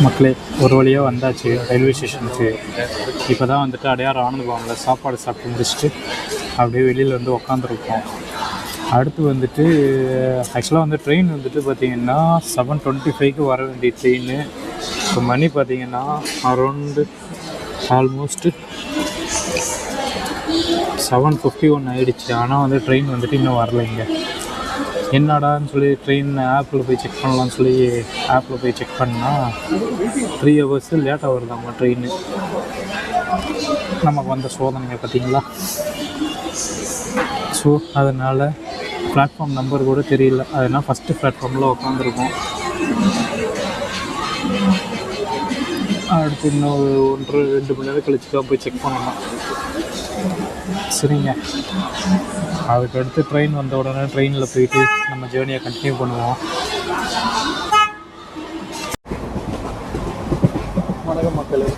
மக்களே ஒரு வழியாக வந்தாச்சு ரயில்வே ஸ்டேஷனுக்கு. இப்போ தான் வந்துட்டு அடையார் ஆனந்த பவனில் சாப்பாடு சாப்பிட்டு முடிச்சுட்டு அப்படியே வெளியில் வந்து உக்காந்துருக்கோம். அடுத்து வந்துட்டு ஆக்சுவலாக வந்து ட்ரெயின் வந்துட்டு பார்த்திங்கன்னா 7:25க்கு வர வேண்டிய ட்ரெயின். இப்போ மணி பார்த்திங்கன்னா அரௌண்டு ஆல்மோஸ்ட்டு 7:51 ஆகிடுச்சு. ஆனால் வந்து ட்ரெயின் வந்துட்டு இன்னும் வரலைங்க. என்னடான்னு சொல்லி ட்ரெயின் ஆப்பில் போய் செக் பண்ணலான்னு சொல்லி ஆப்பில் போய் செக் பண்ணால் 3 hours லேட்டாக வருதாம்மா ட்ரெயின். நமக்கு வந்த சோதனைங்க பார்த்திங்களா. ஸோ அதனால் பிளாட்ஃபார்ம் நம்பர் கூட தெரியல. அதனால் ஃபஸ்ட்டு பிளாட்ஃபார்மில் உட்காந்துருக்கோம். அடுத்து இன்னும் 1-2 மணி நேரம் கழிச்சு தான் போய் செக் பண்ணணும். சரிங்க, அதுக்கடுத்து ட்ரெயின் வந்த உடனே ட்ரெயினில் போயிட்டு நம்ம ஜேர்னியை கண்டினியூ பண்ணுவோம். வணக்கம் மக்களே.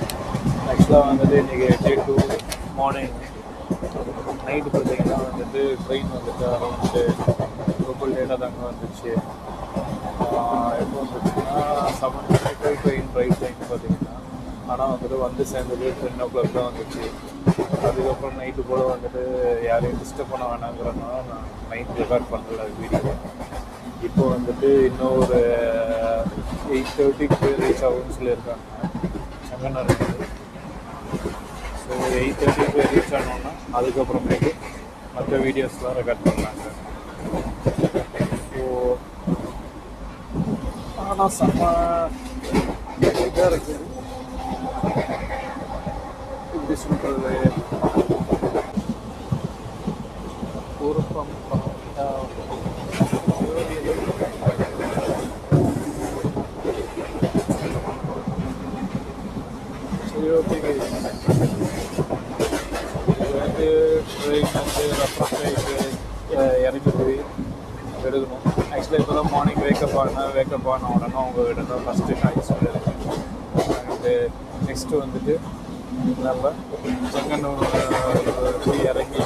ஆக்சுவலாக வந்துட்டு இன்றைக்கி Day 2 மார்னிங். நைட்டு பார்த்திங்கன்னா வந்துட்டு ட்ரெயின் வந்துட்டு அரௌண்டு ரொம்ப லேட்டாக தாங்க வந்துச்சு. எப்போ வந்துச்சுன்னா 7:25 ட்ரெயின் ரைட் டைம் பார்த்திங்கன்னா. ஆனால் வந்துட்டு வந்து சேர்ந்தது 10 o'clock தான் வந்துச்சு. அதுக்கப்புறம் நைட்டு கூட வந்துட்டு யாரையும் டிஸ்டர்ப் பண்ண வேணாங்கிறனால நான் நைட் ரெக்கார்ட் பண்ணல வீடியோ. இப்போ வந்துட்டு இன்னும் ஒரு 8:30க்கு ரீச் ஆகும்னு சொல்லியிருக்காங்க செங்கனூருக்கு. ஸோ 8:30க்கு ரீச் ஆனோன்னா அதுக்கப்புறமேட்டு மற்ற வீடியோஸ்லாம் ரெக்கார்ட் பண்ணாங்க. ஸோ ஆனால் செம்ம இதாக இருக்குது. இப்படி சொல்கிறது ஒரு சரி, ஓகே. இது வந்து ட்ரெயின் வந்து ரெஃப்ரெஷ் இறங்கி போய் எடுக்கணும். ஆக்சுவலாக இப்போ தான் மார்னிங் வேக்கப் ஆன உடனே உங்கள்கிட்ட தான் ஃபஸ்ட்டு நான் சொல்லியிருக்கேன். அண்டு நெக்ஸ்ட்டு வந்துட்டு நம்ம செங்கனூர் போய் இறங்கி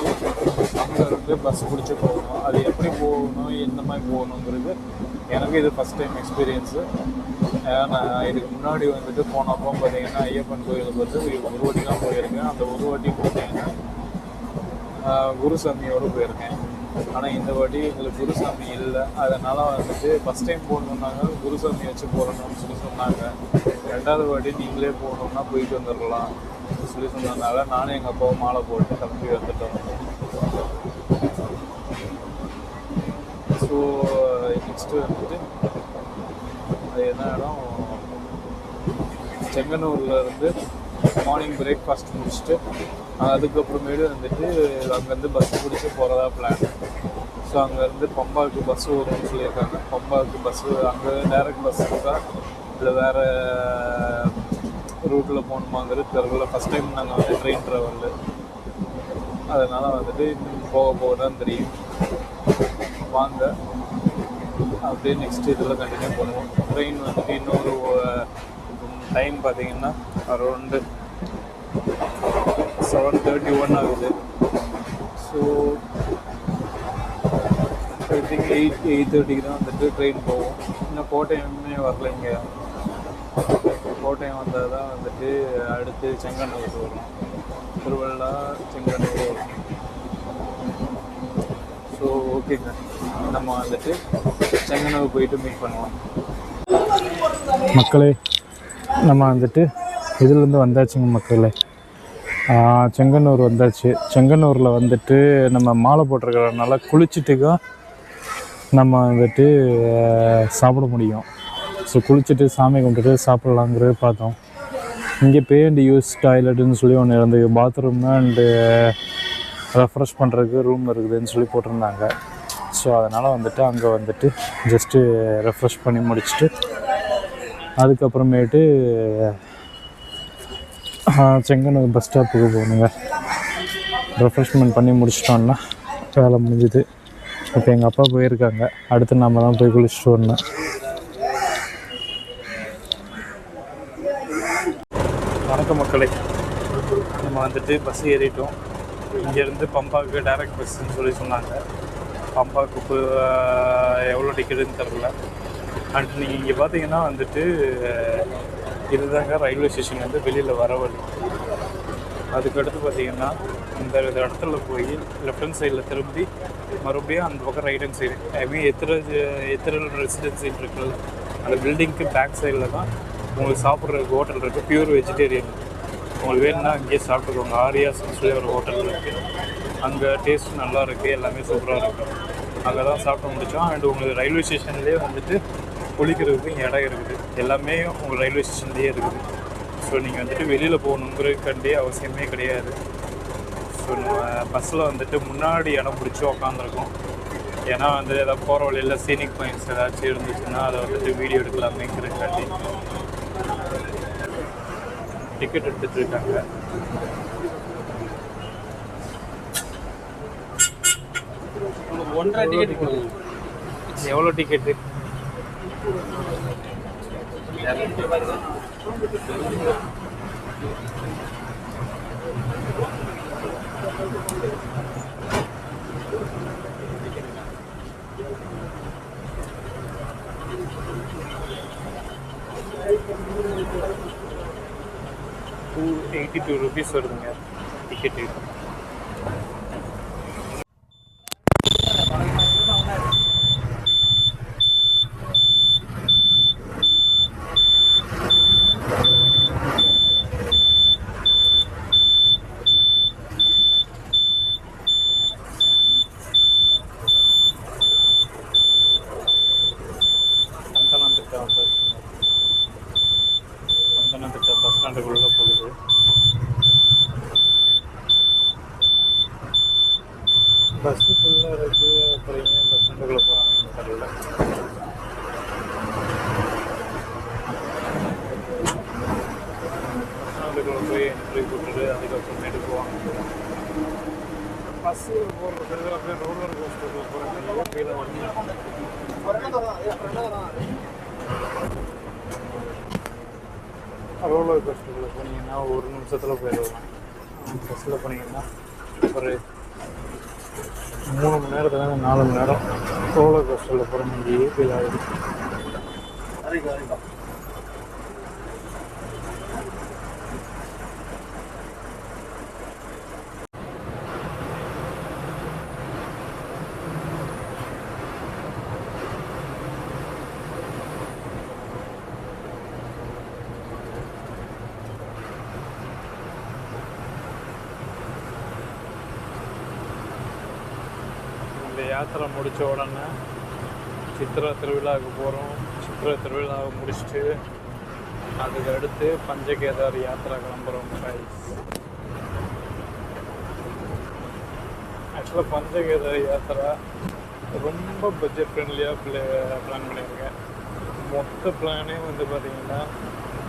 அங்கே இருந்து பஸ் பிடிச்சி போகணும். அது எப்படி போகணும், எந்த மாதிரி போகணுங்கிறது எனக்கு இது ஃபஸ்ட் டைம் எக்ஸ்பீரியன்ஸு. நான் இதுக்கு முன்னாடி வந்துட்டு போனப்போ பார்த்திங்கன்னா ஐயப்பன் கோயிலுக்கு வந்து ஒரு வாட்டி தான் போயிருக்கேன். அந்த ஒரு வாட்டி பார்த்திங்கன்னா குருசாமியோடு போயிருக்கேன். ஆனால் இந்த வாட்டி எங்களுக்கு குருசாமி இல்லை. அதனால் வந்துட்டு ஃபஸ்ட் டைம் போகணுன்னாங்க குருசாமி வச்சு போகணும்னு சொல்லி சொன்னாங்க. 2வது வாட்டி நீங்களே போகணுன்னா போயிட்டு வந்துடலாம் சொல்லி சொன்னதுனால நானும் எங்கள் அப்பாவும் மாலை போட்டு கிளம்பி வந்துட்டோம். ஸோ நெக்ஸ்ட்டு வந்துட்டு அது என்ன இடம், செங்கனூரில் இருந்து மார்னிங் பிரேக்ஃபாஸ்ட் முடிச்சுட்டு அதுக்கப்புறமேட்டு வந்துட்டு அங்கேருந்து பஸ்ஸு பிடிச்சி போகிறதா பிளான். ஸோ அங்கேருந்து பம்பாவுக்கு பஸ்ஸு வரும்னு சொல்லியிருக்காங்க. பம்பாவுக்கு பஸ்ஸு அங்கே டேரெக்ட் பஸ் இருக்கா இல்லை வேறு ரூட்டில் போகணுமாங்கிறது தெரியல. ஃபஸ்ட் டைம் நாங்கள் வந்து ட்ரெயின் ட்ராவலில், அதனால் வந்துட்டு போக தான் தெரியும். வாங்க அப்படியே நெக்ஸ்ட் இதில் கண்டினியூ பண்ணுவோம். ட்ரெயின் வந்துட்டு இன்னொரு டைம் பார்த்திங்கன்னா அரௌண்டு 7:31 ஆகுது. ஸோ ஐ திங்க் 8:30க்கு தான் வந்துட்டு ட்ரெயின் போகும். இன்னும் கோட்டையுமே வரலைங்க. கோட்டையம் வந்தால் தான் வந்துட்டு அடுத்து செங்கனூர் வரும். திருவள்ளா செங்கனூர் வரும். ஸோ ஓகேங்க, நம்ம வந்துட்டு செங்கனூர் போயிட்டு மீட் பண்ணுவோம். மக்களே, நம்ம வந்துட்டு இதிலேருந்து வந்தாச்சுங்க மக்களே. செங்கனூர் வந்தாச்சு. செங்கனூரில் வந்துட்டு நம்ம மாலை போட்டிருக்கிறதுனால குளிச்சுட்டுக்கா நம்ம வந்துட்டு சாப்பிட முடியும். ஸோ குளிச்சுட்டு சாமி கும்பிட்டுட்டு சாப்பிட்லாங்கிறது பார்த்தோம். இங்கே பே அண்ட் யூஸ் டாய்லெட்டுன்னு சொல்லி ஒன்று இருந்தது. பாத்ரூம் அண்டு ரெஃப்ரெஷ் பண்ணுறதுக்கு ரூம் இருக்குதுன்னு சொல்லி போட்டிருந்தாங்க. ஸோ அதனால் வந்துட்டு அங்கே வந்துட்டு ஜஸ்ட்டு ரெஃப்ரெஷ் பண்ணி முடிச்சுட்டு அதுக்கப்புறமேட்டு செங்கனூர் பஸ் ஸ்டாப்புக்கு போகணுங்க. ரெஃப்ரெஷ்மெண்ட் பண்ணி முடிச்சிட்டோன்னா வேலை முடிஞ்சுது. இப்போ எங்கள் அப்பா போயிருக்காங்க. அடுத்து நம்ம தான் போய் குளிச்சுட்டு வரணும். வணக்கம் மக்களே, நம்ம வந்துட்டு பஸ் ஏறிட்டோம். இங்கேருந்து பம்பாவுக்கு டைரக்ட் பஸ்ஸுன்னு சொல்லி சொன்னாங்க. பம்பாவுக்கு எவ்வளோ டிக்கெட்டுன்னு தெரில. அண்ட் நீங்கள் இங்கே பார்த்தீங்கன்னா வந்துட்டு இதுதாங்க ரயில்வே ஸ்டேஷன் வந்து வெளியில் வர வழி. அதுக்கடுத்து பார்த்தீங்கன்னா இந்த இடத்துல போய் லெஃப்ட் ஹேண்ட் சைடில் திரும்பி மறுபடியும் அந்த பக்கம் ரைட் ஹேண்ட் சைடு எத்தனை ரெசிடென்சியல் இருக்குல்ல அந்த பில்டிங்க்கு பேக் சைடில் தான் உங்களுக்கு சாப்பிட்றதுக்கு ஹோட்டல் இருக்குது. Pure vegetarian. உங்களுக்கு வேணும்னா அங்கேயே சாப்பிட்டுக்கோங்க. ஆரியாஸ்ன்னு சொல்லி ஒரு ஹோட்டல் இருக்குது. அங்கே டேஸ்ட் நல்லா இருக்குது, எல்லாமே சூப்பராக இருக்குது. அங்கே தான் சாப்பிட்டு முடித்தோம். அண்ட் உங்களுக்கு ரயில்வே ஸ்டேஷன்லேயே வந்துட்டு குளிக்கிறதுக்கு இடம் இருக்குது. எல்லாமே உங்கள் ரயில்வே ஸ்டேஷன்லேயே இருக்குது. ஸோ நீங்கள் வந்துட்டு வெளியில் போகணுங்கிறதுக்காண்டியே அவசியமே கிடையாது. ஸோ நம்ம பஸ்ஸில் வந்துட்டு முன்னாடி இடம் பிடிச்சி உக்காந்துருக்கோம். ஏன்னா வந்து ஏதாவது போகிற வழியில் சீனிக் பாயிண்ட்ஸ் ஏதாச்சும் இருந்துச்சுன்னா அதை வந்துட்டு வீடியோ எடுக்கலாமேங்கிறதுக்காண்டி டிக்கெட் எடுத்துகிட்டு இருக்காங்க. ஒன்றரை டிக்கெட் கொடுங்க. எவ்வளோ டிக்கெட்டு? ₹282 வருதுங்க டிக்கெட்டு. பந்தனத்திட்ட பஸ் ஸ்டாண்டுக்குள்ளே போகுது. பஸ்ஸு ஃபுல்லாக இருக்குது. அப்புறம் ஏன் பஸ் ஸ்டாண்டுக்குள்ளே போகிறாங்கன்னு தெரியல. பஸ் ஸ்டாண்டுக்குள்ளே போய் என்ட்ரி போட்டுட்டு அதுக்கப்புறமேட்டு போவாங்க. பஸ்ஸில் போகிறது அப்படியே ரோலர் கோஸ்டரில் போகிறாங்க. கீழே வந்து ரோலர் கோஸ்டரில் போனீங்கன்னா ஒரு நிமிஷத்தில் போயிடலாம். பஸ்ஸில் போனீங்கன்னா ஒரு 3 மணி நேரத்துல 4 மணி நேரம் ரோலர் கோஸ்டரில் போகிற மாதிரியே ஃபீல் ஆகுது. இந்த யாத்திரை முடித்த உடனே சித்திரை திருவிழாவுக்கு போகிறோம். சித்திரை திருவிழாவை முடிச்சுட்டு அதுக்கு அடுத்து பஞ்சகேதார் யாத்திரை கிளம்புறோம். ஆக்சுவலாக பஞ்சகேதார் யாத்திரை ரொம்ப பட்ஜெட் ஃப்ரெண்ட்லியாக பிளான் பண்ணியிருக்கேன். மொத்த பிளானே வந்து பார்த்திங்கன்னா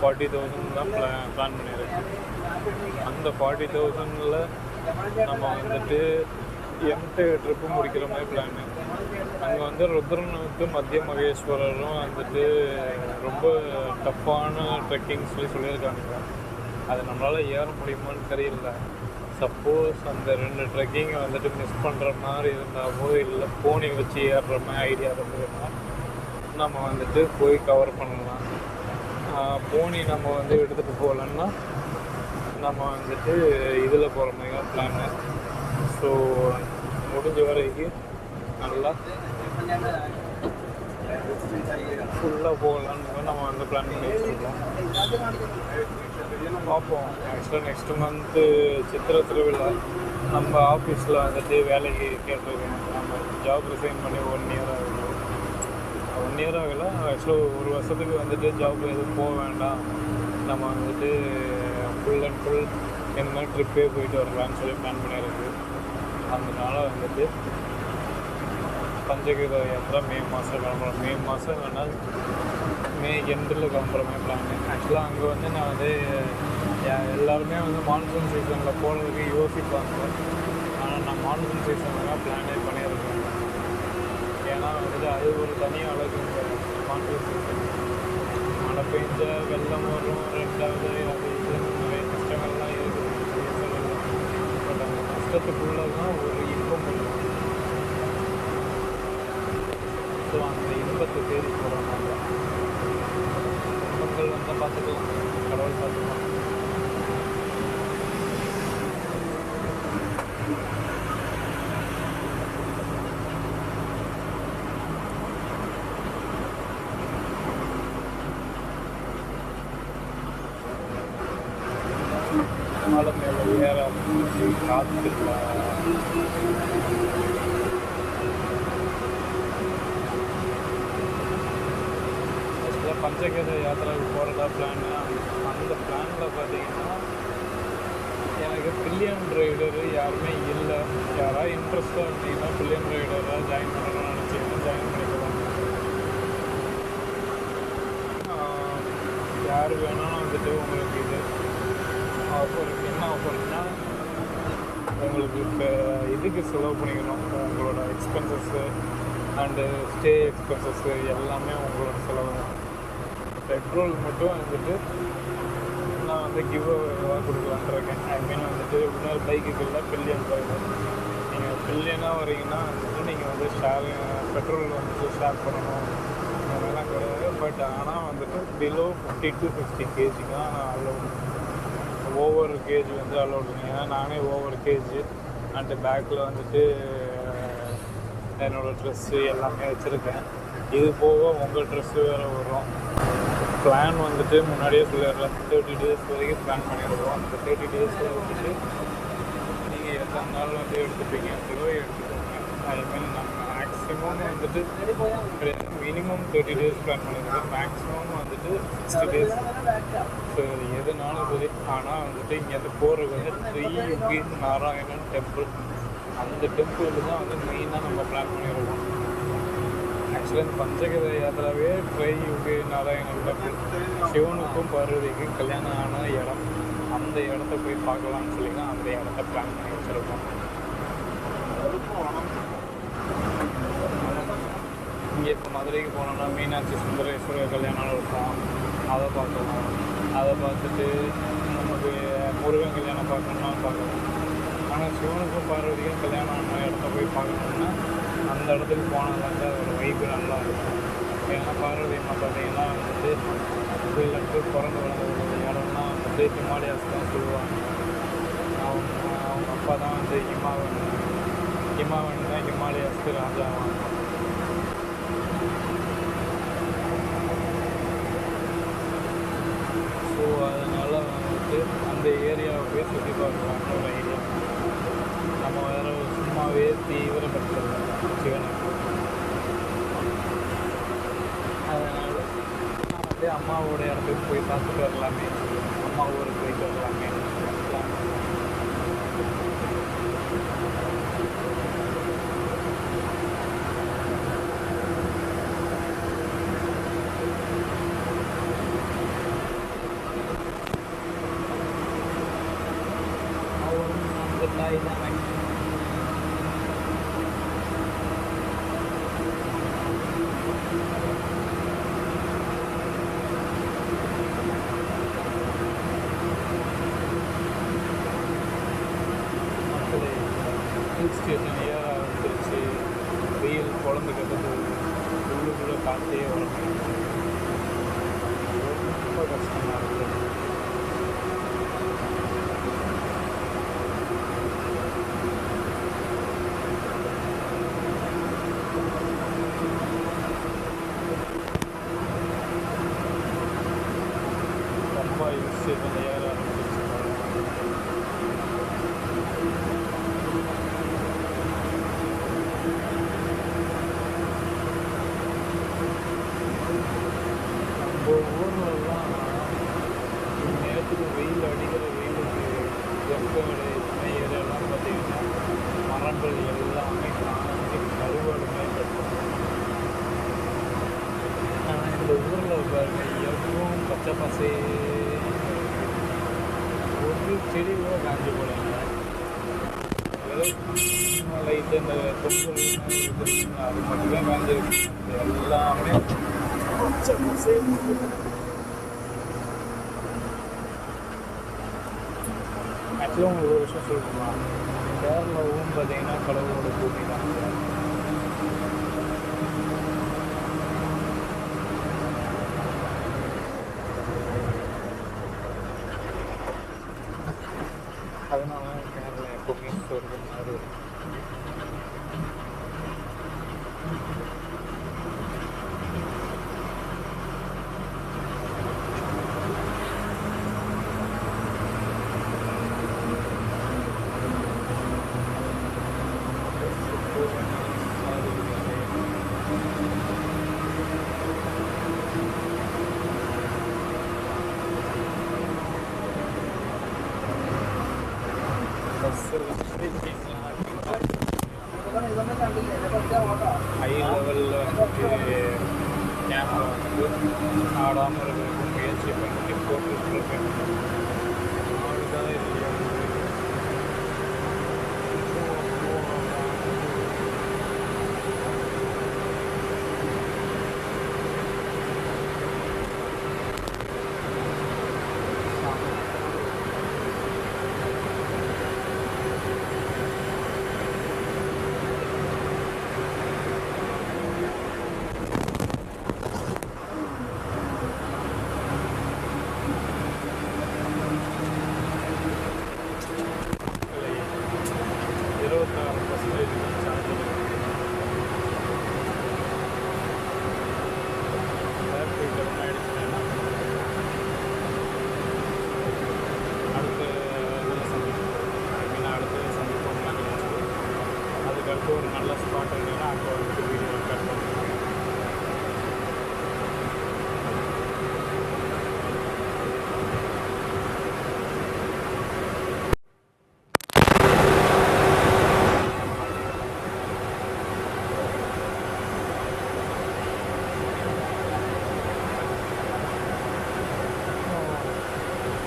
40,000 தான் பிளான் பண்ணியிருக்கேன். அந்த 40,000ல் நம்ம வந்துட்டு என்டையர் ட்ரிப்பு முடிக்கிற மாதிரி பிளானு. அங்கே வந்து ருத்ரனுக்கு மத்திய மகேஸ்வரரும் வந்துட்டு ரொம்ப டஃப்பான ட்ரெக்கிங் சொல்லியிருக்காங்க. அது நம்மளால் ஏற முடியுமான்னு தெரியல. சப்போஸ் அந்த 2 ட்ரெக்கிங்கை வந்துட்டு மிஸ் பண்ணுற மாதிரி இருந்தாவோ இல்லை போனி வச்சு ஏறுற மாதிரி ஐடியா இருந்ததுன்னா நம்ம வந்துட்டு போய் கவர் பண்ணலாம். போனி நம்ம வந்து எடுத்துகிட்டு போகலன்னா நம்ம வந்துட்டு இதில் போகிற மாதிரி தான் பிளானு. ஸோ முடிஞ்ச வரைக்கும் நல்லா ஃபுல்லாக போகலான்னு நம்ம வந்து பிளான் பண்ணி வச்சுருக்கோம். பார்ப்போம். ஆக்சுவலாக நெக்ஸ்ட் மந்த்து சித்திரை திருவிழா. நம்ம ஆஃபீஸில் வந்துட்டு வேலைக்கு கேட்டிருக்கேன். நம்ம ஜாப் ரிசைன் பண்ணி 1 இயர் ஆகுது. 1 இயர் ஆகலை, ஆக்சுவலாக 1 வருஷத்துக்கு வந்துட்டு ஜாப் எதுவும் போக வேண்டாம், நம்ம வந்துட்டு ஃபுல் அண்ட் ஃபுல் என்ன ட்ரிப்பே போயிட்டு வரலான்னு சொல்லி பிளான் பண்ணியிருக்கு. அதனால வந்துட்டு பஞ்சகேதார் யாத்திரை மே மாதம் கிளம்புறோம். மே மாதம் இல்லைன்னா மே எண்டில் கிளம்புற மாதிரி பிளான். ஆக்சுவலாக அங்கே வந்து நான் வந்து எல்லாருமே வந்து மான்சூன் சீசனில் போகிறதுக்கு யோசிப்பாங்க. ஆனால் நான் மான்சூன் சீசனில் தான் பிளானே பண்ணியிருக்கேன். ஏன்னா வந்துட்டு அது ஒரு தனி அழகு. மான்சூன் சீசன் மழை பெஞ்ச வெள்ளம் வரும், 2வது அது இது நிறைய கஷ்டங்கள்லாம் இருக்குது. பட் அந்த கஷ்டத்துக்குள்ளே தான் ஒரு இன்பம் இருக்கும். ஸோ அந்த இன்பத்தை தேடி போகிறோம். மக்கள் வந்தால் பார்த்துக்கலாம். லெவல் பார்த்துக்கலாம். மலை மேலே ஏற காற்றுல பஞ்சகத யாத்திரைக்கு போகிறதா பிளான். அந்த பிளானில் பார்த்தீங்கன்னா எனக்கு பில்லியன் ரைடரு யாருமே இல்லை. யாராவது இன்ட்ரெஸ்ட்டாக இருந்தீங்கன்னா பில்லியன் ரைடராக ஜாயின் பண்ணணும்னு நினச்சிங்கன்னா ஜாயின் பண்ணிக்கலாம். யார் வேணாலும் வந்துட்டு உங்களுக்கு இது ஆஃபர் என்ன ஆஃபர்னா உங்களுக்கு இப்போ இதுக்கு செலவு பண்ணிக்கணும். உங்களோட எக்ஸ்பென்சஸ்ஸு அண்டு ஸ்டே எக்ஸ்பென்சஸ்ஸு எல்லாமே உங்களோட செலவு தான். பெட்ரோல் மட்டும் வந்துட்டு நான் வந்து கிவ் கொடுக்கலான்ட்டு இருக்கேன். ஐ மீன் வந்துட்டு இன்னொரு பைக்குக்குள்ள பில்லியன் பைக்கு நீங்கள் பில்லியனாக வரீங்கன்னா வந்துட்டு நீங்கள் வந்து பெட்ரோல் வந்துட்டு ஷேர் பண்ணணும் அதெல்லாம் கிடையாது. பட் ஆனால் வந்துட்டு பிலோ 50 to 60 kg தான் நான் அலோடு. ஓவர் கேஜ் வந்து அலோடு. ஏன்னா நானே ஓவர் கேஜ் அண்டு பேக்கில் வந்துட்டு என்னோடய ட்ரெஸ்ஸு எல்லாமே வச்சுருக்கேன். இது போக உங்கள் ட்ரெஸ்ஸு வேறு வரும். பிளான் வந்துட்டு முன்னாடியே சொல்லிடுறேன். 30 days வரைக்கும் பிளான் பண்ணிடுவோம். அந்த 30 daஸில் வந்துட்டு நீங்கள் எத்தனை நாள் வந்து எடுத்துப்பீங்கன்றதோ எடுத்துக்கோங்க. ஐ மீன் நம்ம மேக்ஸிமம் வந்துட்டு மினிமம் 30 days பிளான் பண்ணிடுவோம். மேக்ஸிமம் வந்துட்டு 60 days. ஸோ எதுனாலும் சரி. ஆனால் வந்துட்டு இங்கேருந்து போகிறது வந்து ஸ்ரீ நாராயணன் டெம்பிள். அந்த டெம்பிளுக்கு தான் வந்து மெயினாக நம்ம பிளான் பண்ணிடுவோம். ஆக்சுவலாக இந்த பஞ்சகத யாத்திராவே யுகி நாராயணன் டெம்பிள். சிவனுக்கும் பார்வதிக்கும் கல்யாணம் ஆன இடம். அந்த இடத்த போய் பார்க்கலாம்னு சொல்லி தான் அந்த இடத்த பிளான் பண்ணி வச்சுருக்கோம். இங்கே இப்போ மதுரைக்கு போனோம்னா மீனாட்சி சுந்தரேஸ்வரர் கல்யாணம் இருக்கும். அதை பார்க்கலாம். அதை பார்த்துட்டு நமக்கு முருகன் கல்யாணம் பார்க்கணுன்னா பார்க்கலாம். ஆனால் சிவனுக்கும் பார்வதிக்கும் கல்யாணம் ஆன இடத்த போய் பார்க்கணுன்னா அந்த இடத்துக்கு போனதாங்க ஒரு வைப்பு நல்லா இருக்கும். ஏன்னா பார்வதி அம்மா பார்த்தீங்கன்னா வந்துட்டு பிள்ளைக்கு பிறந்து வளர்ந்த இடம்னா வந்துட்டு ஹிமாலயாஸ் தான் சொல்லுவாங்க. அவங்க அப்பா தான் வந்து ஹிமாவன் தான் ஹிமாலயாஸ்க்கு ராஜாவாங்க. ஸோ அதனால் வந்துட்டு அந்த ஏரியாவை போய் சுற்றி பார்க்கலாம்னு ஒரு ஐடியா. நம்ம வேறு சும்மாவே தீவிரப்படுத்துறது சிவனுக்கு. அதனால் நான் அப்படியே அம்மாவோட இடத்துக்கு போய் பார்த்துட்டு வரலாமே, அம்மா ஊருக்கு போயிட்டு வரலாமே. அந்த தாய் தான் ஹில் ஸ்டேஷன் ஏற வந்துருச்சு. வெயில் குழம்பு கட்டது உள்ளுக்குள்ளே காற்றே வரணும். ரொம்ப கஷ்டமாக இருக்குது. ரொம்ப ஹில் ஸ்டேஷன் ஏற ஆரம்பிச்சிருச்சு. ஊர்லலாம் நேரத்துக்கு வெயில் அடிக்கிற வெயிலுக்கு வெப்பங்களை துணை ஏரியாலாம் பார்த்திங்கன்னா மரங்கள் எல்லாமே காஞ்சி கருவாடுமே கட்டும். ஆனால் இந்த ஊரில் பாருங்க எப்பவும் பச்சை பசே ஒரு செடி கூட காஞ்சி போடுங்க. லைட்டு இந்த பொங்கல் அது மட்டும்தான் காஞ்சிருக்கு. எல்லாமே பச்சை பசே. ஆக்சுவலாக உங்களுக்கு ஒரு விஷயம் சொல்லணுமா, கேரளாவும் பார்த்தீங்கன்னா கடவுளோட பூமி தான். அதனால கேரளா எப்போவுமே சொர்க்கம் மாதிரி இருக்கும். ஹை லெவலில் வந்துட்டு கேமரா வந்து ஆடாமல் இருக்கிறதுக்கு முயற்சி பண்ணி போட்டுருக்கேன். அதுதான் இல்லையா ஒரு நல்ல ஸ்பாட் இருந்ததுன்னா அங்கே வந்துட்டு வீடியோ கட் பண்ணுவோம்.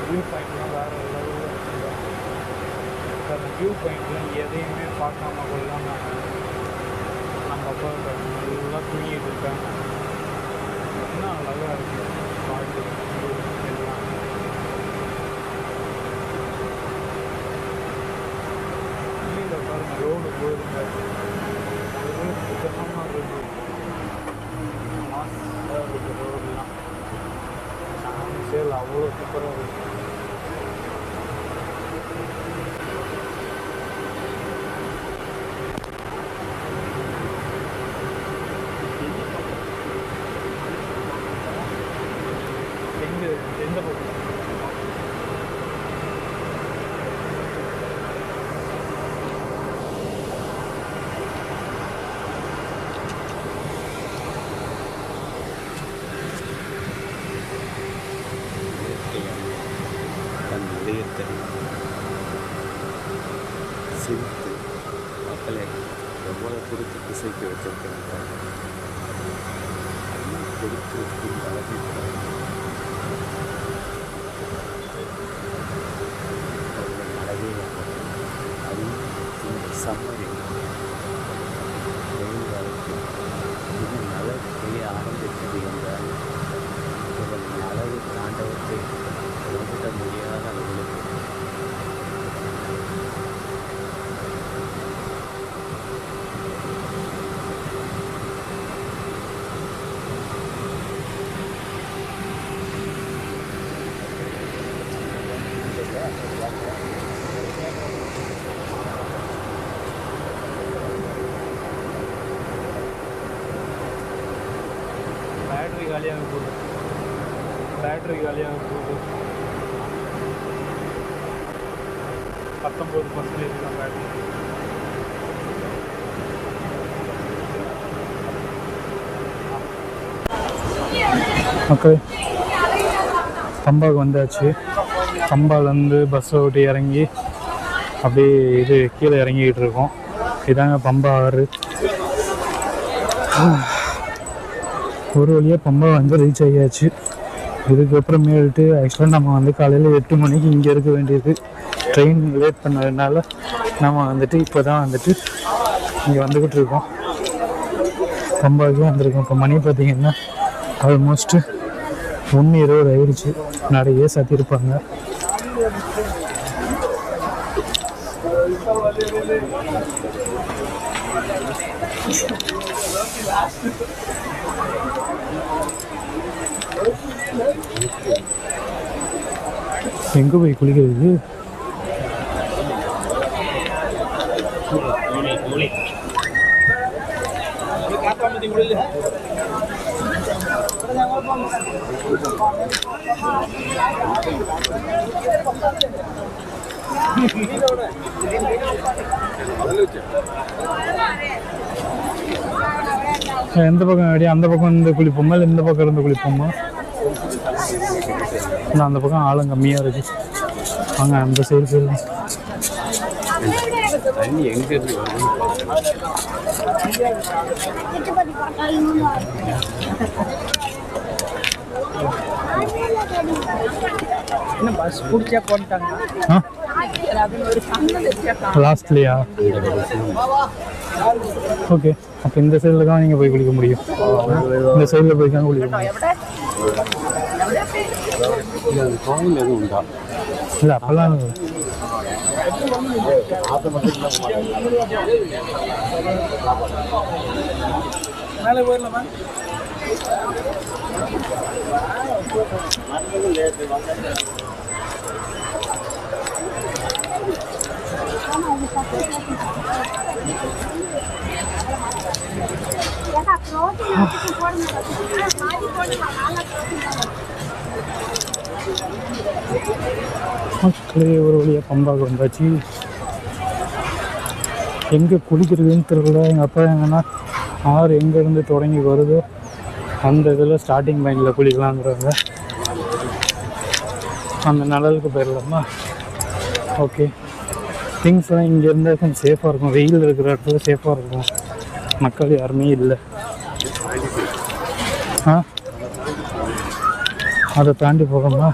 வியூ பாயிண்ட்லாம் வேறு லெவலில் இருக்குங்க. அந்த வியூ பாயிண்ட்லாம் எதையுமே பார்க்காம கொள்ளாமல் நம்ம அப்பா நல்லா தூங்கிட்டு இருக்காங்க. இன்னும் அழகாக இருக்குது பாட்டு எல்லாம். கீழே பாருங்கள் ரோடு போயிருங்க, சுத்தமாக இருக்குது, மாசாக இருக்குது ரோடெலாம். சேல் அவ்வளோ சூப்பராக இருக்குது. எந்த பக்கம் தன் இதயத்தை சிரித்து மக்களை எவ்வளோ கொடுத்து திசைக்கு வச்சிருக்கிறாங்க. கொடுத்து அழகிக்கிறாங்க. அழகே அதுவும் இந்த சம்மரில் வெயில் காலத்தில் இது மழை பெய்ய ஆரம்பித்தது என்றால் இவர்களின் அழகு தாண்டவத்தை ஒப்பிட முடியாத அளவில் பேட்ரி காலியாக போகுது. 19% தான் பேட்ரி. மக்கள் பம்பாவுக்கு வந்தாச்சு. பம்பாலேருந்து பஸ்ஸை விட்டு இறங்கி அப்படியே இது கீழே இறங்கிக்கிட்டு இருக்கோம். இதாங்க பம்பா ஆறு. ஒரு வழியாக பம்பா வந்து ரீச் ஆகியாச்சு. இதுக்கப்புறமேட்டு ஆக்சுவலாக நம்ம வந்து காலையில் 8 மணிக்கு இங்கே இருக்க வேண்டியது. ட்ரெயின் லேட் பண்ணதுனால நம்ம வந்துட்டு இப்போ தான் வந்துட்டு இங்கே வந்துக்கிட்டு இருக்கோம். பம்பாவுக்கு வந்திருக்கோம். இப்போ மணி பார்த்திங்கன்னா ஆல்மோஸ்ட்டு 1:20 ஆயிடுச்சு. நிறைய சாத்தியிருப்பாங்க. எங்கே போய் குளிக்கிறது? எந்த பக்கம் அடி அந்த பக்கம் இருந்து குளிப்போமா இல்லை இந்த பக்கம் இருந்து குளிப்போமா? அந்த பக்கம் ஆளும் கம்மியாக இருக்கு. வாங்க அந்த சைடு போயிடலாம். தண்ணி எங்க இருந்து பஸ் பிடிச்சா போட்டாங்க லாஸ்ட்லையா? ஓகே, அப்போ இந்த சைடில் தான் நீங்கள் போய் குளிக்க முடியும். இந்த சைடில் போய் தான் குளிக்க முடியும். கோவில் எதுவும் உண்டா? இல்லை அப்போல்லாம் மேலே போயிடலாமா? மக்களே ஒரு வழியாக பம்பாக்கு வந்தாச்சு. எங்கே குளிக்கிறதுன்னு தெரியல. எங்கள் அப்பா எங்கன்னா ஆறு எங்கேருந்து தொடங்கி வருதோ அந்த இதில் ஸ்டார்டிங் பாயிண்டில் குளிக்கலாங்கிறாங்க. அந்த நிழலுக்கு போயிடலாமா? ஓகே, திங்ஸ்லாம் இங்கே இருந்தால் கொஞ்சம் சேஃபாக இருக்கும். வெயில் இருக்கிற இடத்துல சேஃபாக இருக்கும். மக்கள் யாருமே இல்லை. அதை தாண்டி போகணுமா?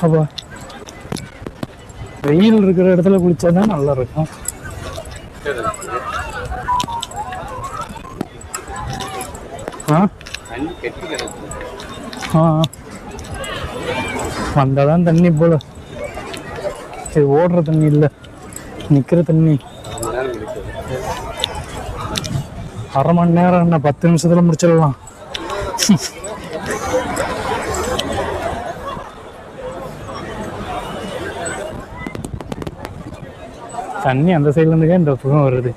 அப்போ வெயில் இருக்கிற இடத்துல குளிச்சா தான் நல்லா இருக்கும். வந்தாதான் தண்ணி போல. இது ஓடுற தண்ணி இல்லை, நிற்கிற தண்ணி. அரை மணி நேரம் என்ன 10 நிமிஷத்துல முடிச்சிடலாம். தண்ணி அந்த சைட்ல இருந்துக்கே இந்த பக்கம் வருது.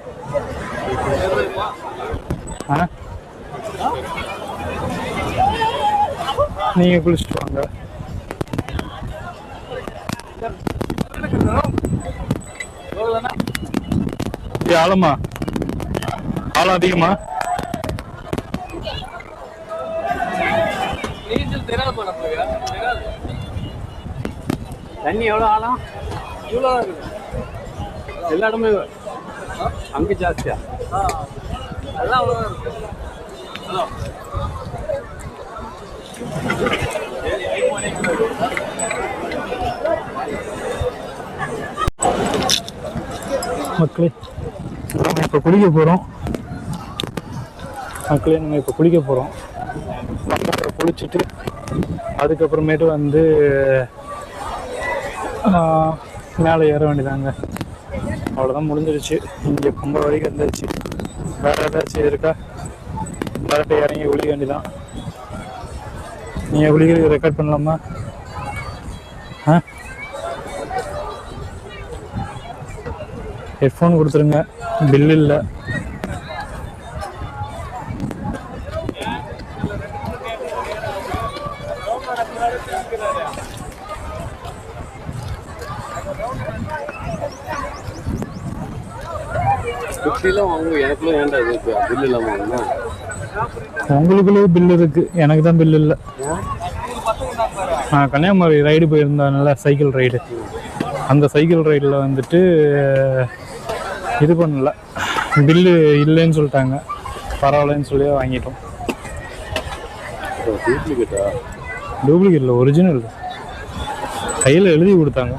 நீங்க குளிச்சுட்டு வாங்க. ஆழமா? ஆழம் அதிகமா? தண்ணி எவ்வளோ ஆழம்? இவ்வளோ இருக்குது. எல்லா இடமே அங்கே ஜாஸ்தியா? எல்லாம் மக்களே நம்ம இப்போ குளிக்க போகிறோம். குளிச்சுட்டு அதுக்கப்புறமேட்டு வந்து மேலே ஏற வேண்டியதாங்க. அவ்வளோதான், முடிஞ்சிருச்சு. இங்கே ரொம்ப வரைக்கும் வந்துருச்சு. வேறு ஏதாச்சும் இருக்கா? டேரக்டாக இறங்கி குளிக்க வேண்டியதான். நீங்கள் குளிக்கிறது ரெக்கார்ட் பண்ணலாமா? ஹெட்ஃபோன் கொடுத்துருங்க, பில் இல்லை. உங்களுக்குள்ளே பில் இருக்கு, எனக்கு தான் பில் இல்லை. நான் கன்னியாகுமரி ரைடு போயிருந்தேன்ல, சைக்கிள் ரைடு. அந்த சைக்கிள் ரைடில் வந்துட்டு இது பண்ணல, பில்லு இல்லைன்னு சொல்லிட்டாங்க. பரவாயில்லன்னு சொல்லி வாங்கிட்டோம். டூப்ளிகேட் இல்லை, ஒரிஜினல். கையில் எழுதி கொடுத்தாங்க.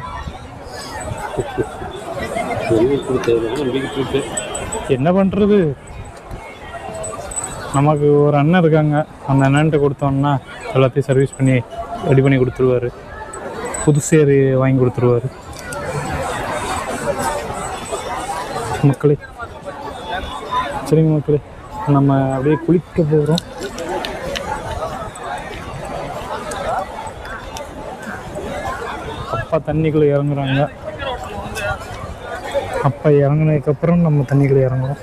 என்ன பண்ணுறது, நமக்கு ஒரு அண்ணன் இருக்காங்க. அந்த அண்ணன்ட்ட கொடுத்தோம்னா எல்லாத்தையும் சர்வீஸ் பண்ணி ரெடி பண்ணி கொடுத்துருவாரு. புதுசேரி வாங்கி கொடுத்துருவாரு. மக்களே, சரிங்க மக்களே, நம்ம அப்படியே குளிக்க போகிறோம். அப்பா தண்ணிக்குள்ளே இறங்குறாங்க. அப்பா இறங்குனதுக்கப்புறம் நம்ம தண்ணிக்குள்ளே இறங்குறோம்.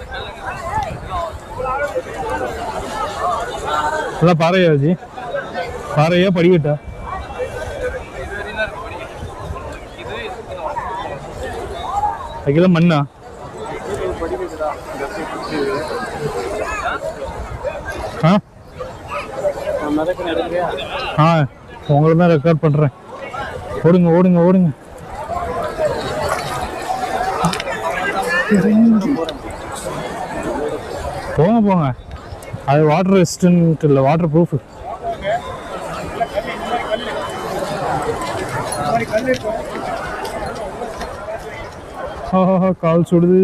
அதான் பாறையா ஜி? பாறையா படிக்கட்டா? அதுக்கெல்லாம் மண்ணா? உங்களை தான் ரெக்கார்ட் பண்ணுறேன். ஓடுங்க ஓடுங்க ஓடுங்க. போங்க போங்க. அது வாட்டர் ரெசிஸ்டன்ட் இல்லை, வாட்டர் ப்ரூஃப். கால் சுடுது.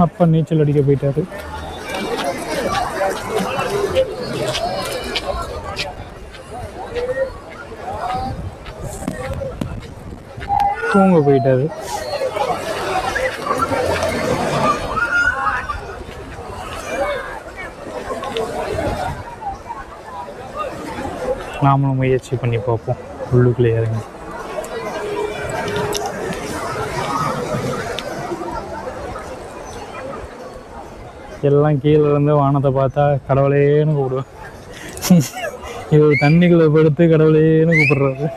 அப்பா நீச்சல் அடிக்க போயிட்டாரு. தூங்க போயிட்டாரு. நாமளும் முயற்சி பண்ணி பார்ப்போம் உள்ளுக்குள்ளே இறங்கி. எல்லாம் கீழே இருந்து வானத்தை பார்த்தா கடவுளேன்னு கூப்பிடுவேன். இது தண்ணிக்குள்ளே படுத்து கடவுளேன்னு கூப்பிடுறாரு.